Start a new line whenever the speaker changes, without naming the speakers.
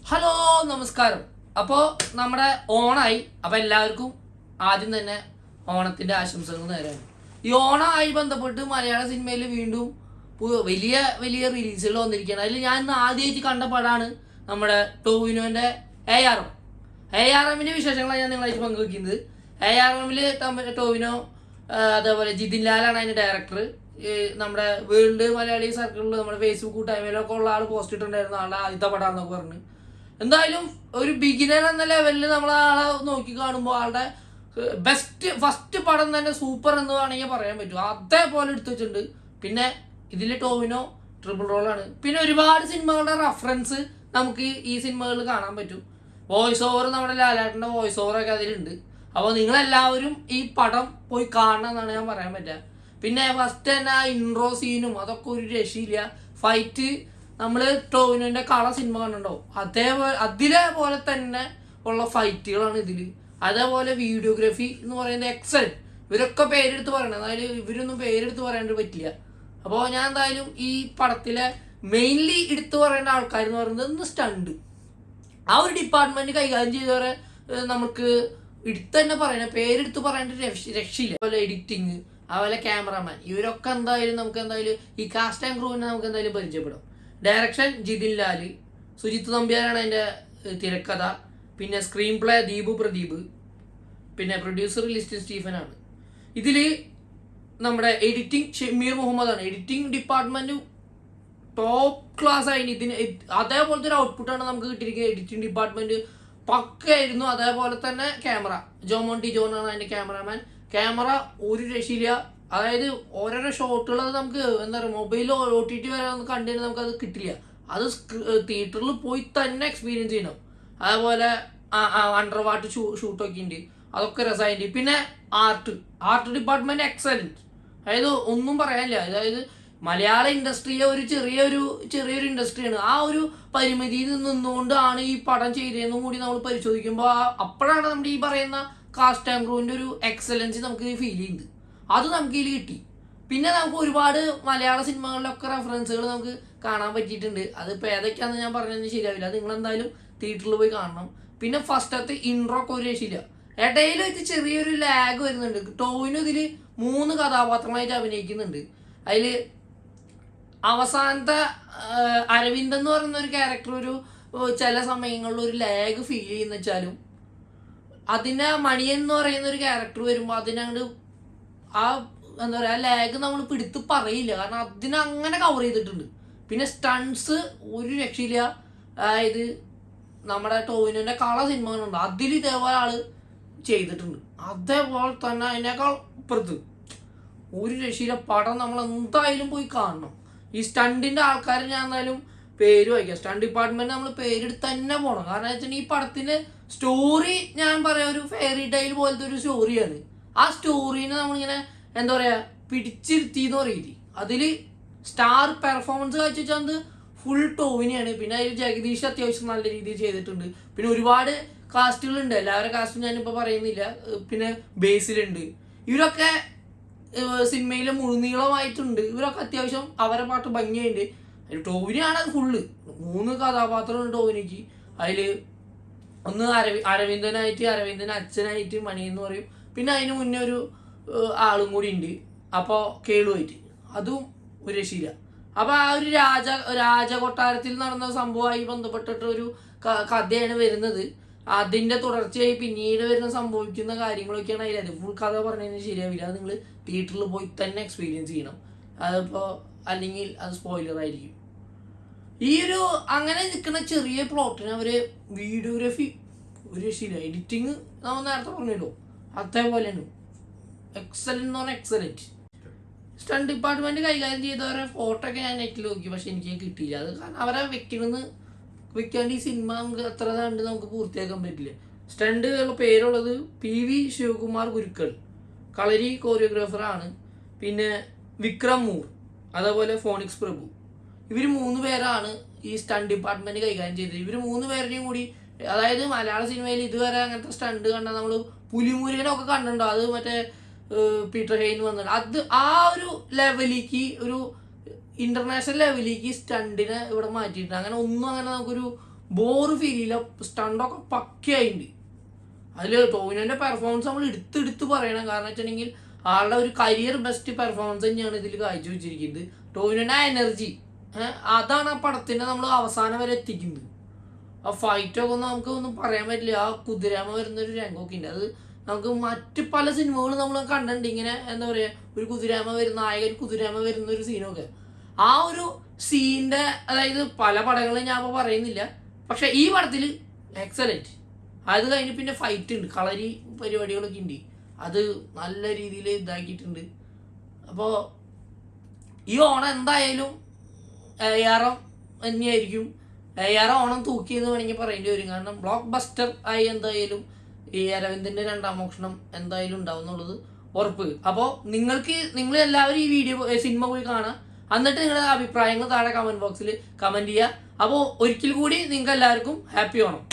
Hello നമസ്കാരം. അപ്പോൾ നമ്മുടെ ഓണായി. അപ്പോൾ എല്ലാവർക്കും ആദ്യം തന്നെ ഓണത്തിൻ്റെ ആശംസകൾ നേരാണ്. ഈ ഓണമായി ബന്ധപ്പെട്ട് മലയാള സിനിമയിൽ വീണ്ടും വലിയ വലിയ റിലീസുകൾ വന്നിരിക്കുകയാണ്. അതിൽ ഞാൻ ഇന്ന് ആദ്യമായിട്ട് കണ്ട പടമാണ് നമ്മുടെ ടോവിനോൻ്റെ ARM വിശേഷങ്ങളാണ് ഞാൻ നിങ്ങളായിട്ട് പങ്കുവെക്കുന്നത്. ARMൽ ടോവിനോ, അതേപോലെ ജിതിൻ ലാലാണ് അതിൻ്റെ ഡയറക്ടർ. നമ്മുടെ വേൾഡ് മലയാളി സർക്കിളിൽ നമ്മുടെ ഫേസ്ബുക്ക് കൂട്ടായ്മയിലൊക്കെ ഉള്ള ആൾ പോസ്റ്റ് ഇട്ടുണ്ടായിരുന്നു ആളുടെ ആദ്യത്തെ പടമാണെന്നൊക്കെ പറഞ്ഞ്. എന്തായാലും ഒരു ബിഗിനർ എന്ന ലെവലിൽ നമ്മൾ ആളെ നോക്കി കാണുമ്പോൾ ആളുടെ ഫസ്റ്റ് പടം തന്നെ സൂപ്പർ എന്ന് വേണമെങ്കിൽ പറയാൻ പറ്റും. അതേപോലെ എടുത്തു വെച്ചിട്ടുണ്ട്. പിന്നെ ഇതിൽ ടോവിനോ ട്രിപ്പിൾ റോളാണ്. പിന്നെ ഒരുപാട് സിനിമകളുടെ റെഫറൻസ് നമുക്ക് ഈ സിനിമകളിൽ കാണാൻ പറ്റും. വോയിസ് ഓവർ നമ്മുടെ ലാലേട്ടൻ്റെ വോയിസ് ഓവറൊക്കെ അതിലുണ്ട്. അപ്പോൾ നിങ്ങളെല്ലാവരും ഈ പടം പോയി കാണണം എന്നാണ് ഞാൻ പറയാൻ പറ്റുക. പിന്നെ ഫസ്റ്റ് തന്നെ ആ ഇൻട്രോ സീനും അതൊക്കെ ഒരു രക്ഷയില്ല. ഫൈറ്റ് നമ്മൾ ടോവിനോൻ്റെ കള സിനിമ കണ്ടിട്ടുണ്ടാവും, അതിലേപോലെ തന്നെ ഉള്ള ഫൈറ്റുകളാണ് ഇതിൽ. അതേപോലെ വീഡിയോഗ്രാഫി എന്ന് പറയുന്നത് എക്സലന്റ്. ഇവരൊക്കെ പേരെടുത്ത് പറയണം, അതായത് ഇവരൊന്നും പേരെടുത്ത് പറയാൻ പറ്റില്ല. അപ്പോൾ ഞാൻ എന്തായാലും ഈ പടത്തിലെ മെയിൻലി എടുത്തു പറയേണ്ട ആൾക്കാരെന്ന് പറയുന്നത് ഒന്ന് സ്റ്റണ്ട്. ആ ഒരു ഡിപ്പാർട്ട്മെന്റ് കൈകാര്യം ചെയ്തവരെ നമുക്ക് എടുത്ത് തന്നെ പറയണം, പേരെടുത്ത് പറയേണ്ട രക്ഷയില്ല. അതുപോലെ എഡിറ്റിങ്, അതുപോലെ ക്യാമറാമാൻ, ഇവരൊക്കെ എന്തായാലും നമുക്ക് എന്തായാലും ഈ കാസ്റ്റ് ആൻഡ് ക്രൂവിനെ നമുക്ക് എന്തായാലും പരിചയപ്പെടും. ഡയറക്ഷൻ ജിതിൻ ലാല്, സുജിത്ത് നമ്പ്യാരാണ് അതിൻ്റെ തിരക്കഥ. പിന്നെ സ്ക്രീൻ പ്ലേ ദീപു പ്രദീപ്, പിന്നെ പ്രൊഡ്യൂസർ ലിസ്റ്റിൻ സ്റ്റീഫനാണ്. ഇതിൽ നമ്മുടെ എഡിറ്റിംഗ് ഷമീർ മുഹമ്മദാണ്. എഡിറ്റിംഗ് ഡിപ്പാർട്ട്മെന്റ് ടോപ്പ് ക്ലാസ് ആയിരുന്നു. ഇതിന് അതേപോലത്തെ ഒരു ഔട്ട്പുട്ടാണ് നമുക്ക് കിട്ടിയിരിക്കുന്നത്. എഡിറ്റിംഗ് ഡിപ്പാർട്ട്മെന്റ് പക്കയായിരുന്നു. അതേപോലെ തന്നെ ക്യാമറ ജോമോണ്ടി ജോണാണ് അതിൻ്റെ ക്യാമറാമാൻ. ക്യാമറ ഒരു രക്ഷയില്ല. അതായത് ഓരോരോ ഷോട്ടുകൾ അത് നമുക്ക് എന്താ പറയുക, മൊബൈലിൽ OTT വരെ ഒന്ന് കണ്ടുകഴിഞ്ഞാൽ നമുക്കത് കിട്ടില്ല. അത് തിയേറ്ററിൽ പോയി തന്നെ എക്സ്പീരിയൻസ് ചെയ്യണം. അതേപോലെ അണ്ടർ വാട്ടർ ഷൂട്ടൊക്കെ ഉണ്ട്, അതൊക്കെ രസമായിട്ട്. പിന്നെ ആർട്ട് ഡിപ്പാർട്ട്മെന്റ് എക്സലന്റ്. അതായത് ഒന്നും പറയാനില്ല. അതായത് മലയാള ഇൻഡസ്ട്രിയെ ഒരു ചെറിയൊരു ഇൻഡസ്ട്രിയാണ്. ആ ഒരു പരിമിതിയിൽ നിന്നുകൊണ്ടാണ് ഈ പടം ചെയ്തതെന്നും കൂടി നമ്മൾ പരിശോധിക്കുമ്പോൾ അപ്പോഴാണ് നമ്മുടെ ഈ പറയുന്ന കാസ്റ്റ് ആൻഡ് ക്രൂവിൻ്റെ ഒരു എക്സലൻസ് നമുക്ക് ഫീൽ ചെയ്യുന്നത്. അത് നമുക്ക് ഇതിൽ കിട്ടി. പിന്നെ നമുക്ക് ഒരുപാട് മലയാള സിനിമകളിലൊക്കെ റെഫറൻസുകൾ നമുക്ക് കാണാൻ പറ്റിയിട്ടുണ്ട്. അതിപ്പോൾ ഏതൊക്കെയാണെന്ന് ഞാൻ പറഞ്ഞത് ശരിയാവില്ല, അത് നിങ്ങളെന്തായാലും തിയേറ്ററിൽ പോയി കാണണം. പിന്നെ ഫസ്റ്റത്തെ ഇൻട്രോ ഒക്കെ ഒരു രക്ഷയില്ല. ഇടയിൽ വെച്ച് ചെറിയൊരു ലാഗ് വരുന്നുണ്ട്. ടോവിനോ ഇതിൽ 3 കഥാപാത്രമായിട്ട് അഭിനയിക്കുന്നുണ്ട്. അതിൽ അവസാനത്തെ അരവിന്ദൻ എന്ന് പറയുന്ന ഒരു ക്യാരക്ടർ ഒരു ചില സമയങ്ങളിൽ ഒരു ലാഗ് ഫീൽ ചെയ്യുന്ന വെച്ചാലും അതിനെ മണിയൻ എന്ന് പറയുന്ന ഒരു ക്യാരക്ടർ വരുമ്പോൾ അതിനങ്ങോട്ട് ആ എന്താ പറയുക, ആ ലാഗ് നമ്മൾ പിടുത്ത് പറയില്ല, കാരണം അതിനങ്ങനെ കവർ ചെയ്തിട്ടുണ്ട്. പിന്നെ സ്റ്റൺസ് ഒരു രക്ഷയില്ല. അതായത് നമ്മുടെ ടോവിനോൻ്റെ കള സിനിമകളുണ്ട്, അതിൽ ഇതേപോലെ ആള് ചെയ്തിട്ടുണ്ട്. അതേപോലെ തന്നെ അതിനേക്കാൾ ഇപ്പുറത്ത് ഒരു രക്ഷയില്ല. പടം നമ്മൾ എന്തായാലും പോയി കാണണം. ഈ സ്റ്റണ്ടിൻ്റെ ആൾക്കാരെ ഞാൻ എന്തായാലും പേര് വായിക്കാം. സ്റ്റണ്ട് ഡിപ്പാർട്ട്മെന്റ് നമ്മൾ പേരെടുത്ത് തന്നെ പോകണം. കാരണം വെച്ചാൽ ഈ പടത്തിന്റെ സ്റ്റോറി ഞാൻ പറയാം ഒരു ഫെയറി ടൈൽ പോലത്തെ ഒരു സ്റ്റോറിയാണ്. ആ സ്റ്റോറീനെ നമ്മളിങ്ങനെ എന്താ പറയുക പിടിച്ചിരുത്തി എന്ന് പറയില്ലേ, അതിൽ സ്റ്റാർ പെർഫോമൻസ് കാഴ്ചവെച്ചാൽ ഫുൾ ടോവിനെയാണ്. പിന്നെ അതിൽ ജഗദീഷ് അത്യാവശ്യം നല്ല രീതിയിൽ ചെയ്തിട്ടുണ്ട്. പിന്നെ ഒരുപാട് കാസ്റ്റുകളുണ്ട്, എല്ലാവരുടെ കാസ്റ്റും ഞാനിപ്പോൾ പറയുന്നില്ല. പിന്നെ ബേസിലുണ്ട്. ഇവരൊക്കെ സിനിമയിലെ മുഴുനീളമായിട്ടുണ്ട്. ഇവരൊക്കെ അത്യാവശ്യം അവരെ പാട്ട് ഭംഗിയുണ്ട്. അതിൽ ടോവിനാണ് അത് ഫുള്ള്. 3 കഥാപാത്രമുണ്ട് ടോവിനിക്ക്. അതിൽ ഒന്ന് അരവിന്ദൻ അച്ഛനായിട്ട് മണി എന്ന് പറയും. പിന്നെ അതിന് മുന്നേ ഒരു ആളും കൂടി ഉണ്ട്, അപ്പോൾ കേളുമായിട്ട്, അതും ഒരു രക്ഷയില്ല. അപ്പോൾ ആ ഒരു രാജകൊട്ടാരത്തിൽ നടന്ന സംഭവമായി ബന്ധപ്പെട്ടിട്ട് ഒരു കഥയാണ് വരുന്നത്. അതിൻ്റെ തുടർച്ചയായി പിന്നീട് വരുന്ന സംഭവിക്കുന്ന കാര്യങ്ങളൊക്കെയാണ് അതിലത്. ഫുൾ കഥ പറഞ്ഞതിന് ശരിയാവില്ല, അത് നിങ്ങൾ തിയേറ്ററിൽ പോയി തന്നെ എക്സ്പീരിയൻസ് ചെയ്യണം. അതിപ്പോൾ അല്ലെങ്കിൽ അത് സ്പോയിലർ ആയിരിക്കും. ഈ ഒരു അങ്ങനെ നിൽക്കുന്ന ചെറിയ പ്ലോട്ടിന് അവർ വീഡിയോഗ്രാഫി ഒരു രക്ഷയില്ല. എഡിറ്റിങ് നമ്മൾ നേരത്തെ പറഞ്ഞല്ലോ, അതേപോലെയാണ് എക്സലന്റ് എന്ന് പറഞ്ഞാൽ എക്സലന്റ്. സ്റ്റണ്ട് ഡിപ്പാർട്ട്മെന്റ് കൈകാര്യം ചെയ്തവരെ ഫോട്ടോ ഒക്കെ ഞാൻ നെറ്റിൽ നോക്കി, പക്ഷെ എനിക്ക് കിട്ടിയില്ല. അത് കാരണം അവരെ വെക്കാണ്ട് ഈ സിനിമ നമുക്ക് അത്ര കണ്ട് നമുക്ക് പൂർത്തിയാക്കാൻ പറ്റില്ല. സ്റ്റണ്ട് പേരുള്ളത് PV ശിവകുമാർ ഗുരുക്കൾ, കളരി കോറിയോഗ്രാഫറാണ്. പിന്നെ വിക്രം മൂർ, അതേപോലെ ഫോണിക്സ് പ്രഭു. ഇവർ 3 പേരാണ് ഈ സ്റ്റണ്ട് ഡിപ്പാർട്ട്മെന്റ് കൈകാര്യം ചെയ്തത്. ഇവർ 3 പേരുടെയും കൂടി, അതായത് മലയാള സിനിമയിൽ ഇതുവരെ അങ്ങനത്തെ സ്റ്റണ്ട് കണ്ടാൽ നമ്മൾ പുലിമുരുകനൊക്കെ കണ്ടിട്ടുണ്ടോ, അത് മറ്റേ പീറ്റർ ഹെയ്ൻ വന്നിട്ട് അത് ആ ഒരു ലെവലിലേക്ക്, ഒരു ഇന്റർനാഷണൽ ലെവലിലേക്ക് സ്റ്റണ്ടിനെ ഇവിടെ മാറ്റിയിട്ടുണ്ട്. അങ്ങനെ നമുക്കൊരു ബോറ് ഫീൽ ചെയ്യില്ല. സ്റ്റണ്ടൊക്കെ പക്കയായിട്ടുണ്ട്. അതിൽ ടോവിനോന്റെ പെർഫോമൻസ് നമ്മൾ എടുത്ത് പറയണം. കാരണം വെച്ചിട്ടുണ്ടെങ്കിൽ ആളുടെ ഒരു കരിയർ ബെസ്റ്റ് പെർഫോമൻസ് തന്നെയാണ് ഇതിൽ കാഴ്ചവെച്ചിരിക്കുന്നത്. ടോവിനോന്റെ എനർജി അതാണ് ആ പടത്തിനെ നമ്മൾ അവസാനം വരെ എത്തിക്കുന്നത്. ആ ഫൈറ്റൊക്കെ ഒന്നും നമുക്ക് ഒന്നും പറയാൻ പറ്റില്ല. ആ കുതിരാമ വരുന്നൊരു രംഗമൊക്കെ ഉണ്ട്. അത് നമുക്ക് മറ്റ് പല സിനിമകളും നമ്മൾ കണ്ടിട്ടുണ്ട്. ഇങ്ങനെ എന്താ പറയുക, ഒരു കുതിരാമ വരുന്ന നായകൻ കുതിരാമ വരുന്ന ഒരു സീനൊക്കെ. ആ ഒരു സീനിന്റെ അതായത് പല പടങ്ങളും ഞാൻ ഇപ്പോൾ പറയുന്നില്ല, പക്ഷെ ഈ പടത്തിൽ എക്സലൻറ്റ്. അത് കഴിഞ്ഞ് പിന്നെ ഫൈറ്റ് ഉണ്ട്, കളരി പരിപാടികളൊക്കെ ഉണ്ട്. അത് നല്ല രീതിയിൽ ഇതാക്കിയിട്ടുണ്ട്. അപ്പോൾ ഈ ഓണം എന്തായാലും ഏറെ തന്നെയായിരിക്കും. ഏറെ ഓണം തൂക്കിയെന്ന് വേണമെങ്കിൽ പറയേണ്ടി വരും. കാരണം ബ്ലോക്ക് ബസ്റ്റർ ആയി എന്തായാലും ഈ അരവിന്ദൻ്റെ രണ്ടാം മോഷണം എന്തായാലും ഉണ്ടാവും എന്നുള്ളത് ഉറപ്പ്. അപ്പോൾ നിങ്ങൾ എല്ലാവരും ഈ സിനിമ പോയി കാണാം. എന്നിട്ട് നിങ്ങളുടെ അഭിപ്രായങ്ങൾ താഴെ കമൻറ്റ് ബോക്സിൽ കമൻറ്റ് ചെയ്യുക. അപ്പോൾ ഒരിക്കൽ കൂടി നിങ്ങൾക്ക് എല്ലാവർക്കും ഹാപ്പി ഓണം.